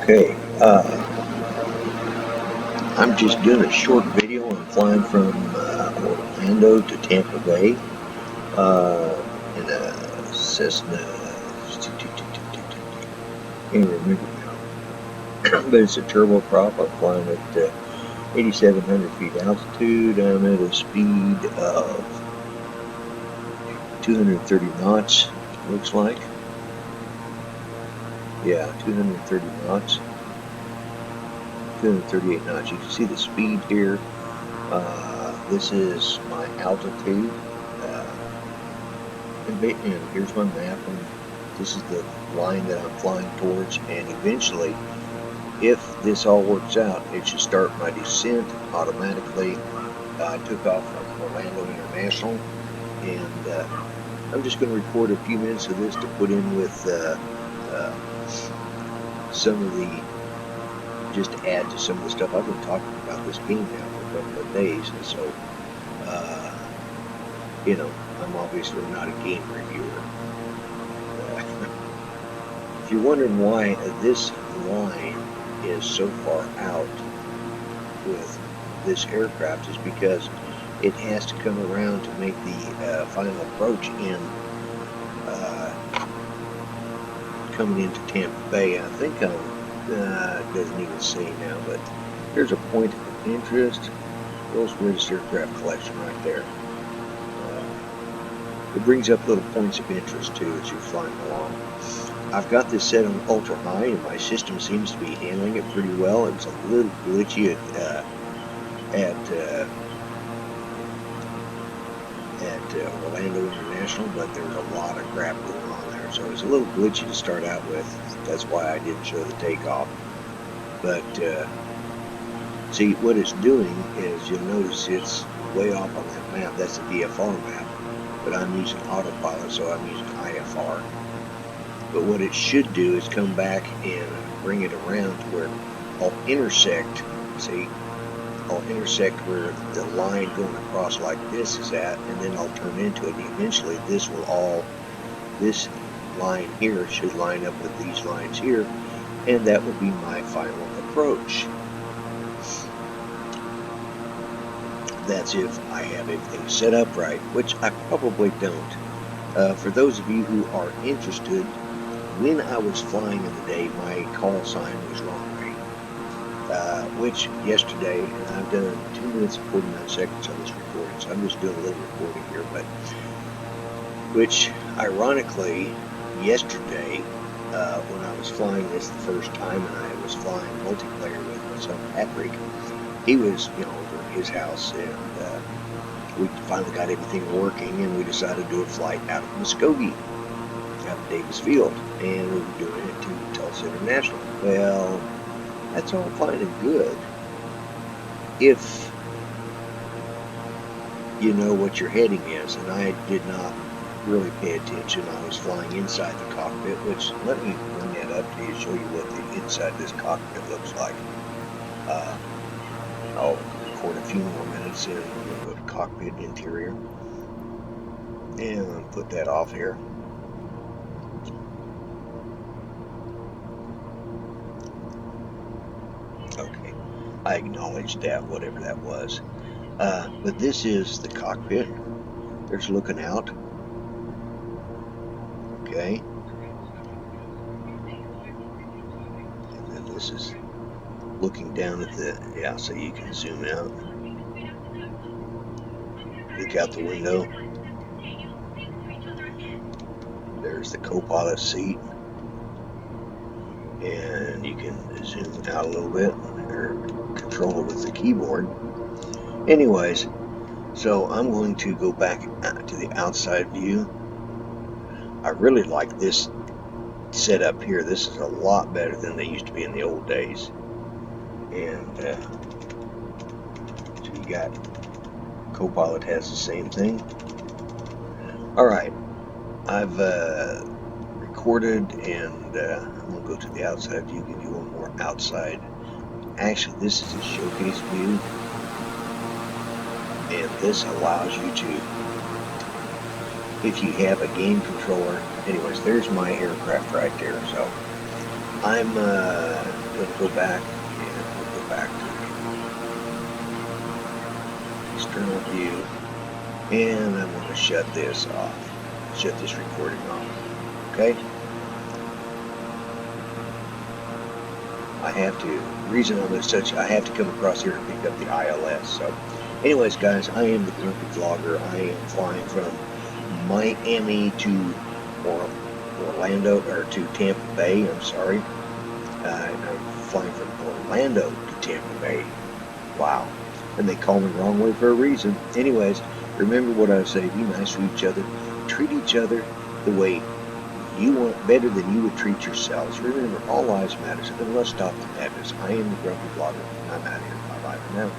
Okay, I'm just doing a short video. I'm flying from Orlando to Tampa Bay in a Cessna. Can't remember now, but it's a turboprop. I'm flying at 8,700 feet altitude. I'm at a speed of 230 knots. Looks like, yeah, 230 knots, 238 knots. You can see the speed here. This is my altitude, and here's my map, and this is the line that I'm flying towards, and eventually, if this all works out, it should start my descent automatically. I took off from Orlando International, and I'm just going to record a few minutes of this to put in with some of the, just to add to some of the stuff. I've been talking about this game now for a couple of days, and so I'm obviously not a game reviewer. If you're wondering why this line is so far out with this aircraft, is because it has to come around to make the final approach in coming into Tampa Bay. I think it doesn't even say now, but there's a point of interest. World's greatest aircraft collection right there. It brings up little points of interest too as you're flying along. I've got this set on ultra high, and my system seems to be handling it pretty well. It's a little glitchy at Orlando International, but there's a lot of crap going on there, so it's a little glitchy to start out with. That's why I didn't show the takeoff. But see, what it's doing is, you'll notice it's way off on that map. That's the VFR map, but I'm using autopilot, so I'm using IFR. But what it should do is come back and bring it around to where I'll intersect, see, I'll intersect where the line going across like this is at, and then I'll turn into it. And eventually this line here should line up with these lines here, and that will be my final approach. That's if I have everything set up right, which I probably don't. For those of you who are interested, when I was flying in the day, my call sign was wrong, which yesterday, and I've done 2 minutes and 49 seconds on this recording, so I'm just doing a little recording here, but which ironically, yesterday, when I was flying this the first time, and I was flying multiplayer with my son Patrick, he was, over at his house, and we finally got everything working, and we decided to do a flight out of Muskogee, out of Davis Field, and we were doing it to Tulsa International. Well, that's all fine and good if you know what your heading is, and I did not really pay attention. I was flying inside the cockpit, which, let me bring that up to you, show you what the inside of this cockpit looks like. I'll record a few more minutes in the cockpit interior, and put that off here. Okay, I acknowledged that, whatever that was. But this is the cockpit. There's looking out. Okay. And then this is looking down at the, so you can zoom out. Look out the window. There's the co-pilot seat. And you can zoom out a little bit, or control it with the keyboard. Anyways, so I'm going to go back to the outside view. I really like this setup here. This is a lot better than they used to be in the old days. And so you got co-pilot has the same thing. Alright, I've recorded, and I'm going to go to the outside view, give you one more outside. Actually, this is a showcase view, and this allows you to, if you have a game controller, anyways, there's my aircraft right there. So I'm gonna go back and we'll go back to external view, and I'm gonna shut this off. Shut this recording off. Okay. I have to. Reason I'm in such. I have to come across here to pick up the ILS. So, anyways, guys, I am the Grumpy Vlogger. I am flying from Miami to Orlando, or to Tampa Bay. I'm sorry. I'm flying from Orlando to Tampa Bay. Wow. And they call me the wrong way for a reason. Anyways, remember what I say. Be nice to each other. Treat each other the way you want, better than you would treat yourselves. Remember, all lives matter. And let's stop the madness. I am the Grumpy Vlogger. I'm out of here. Bye-bye for now.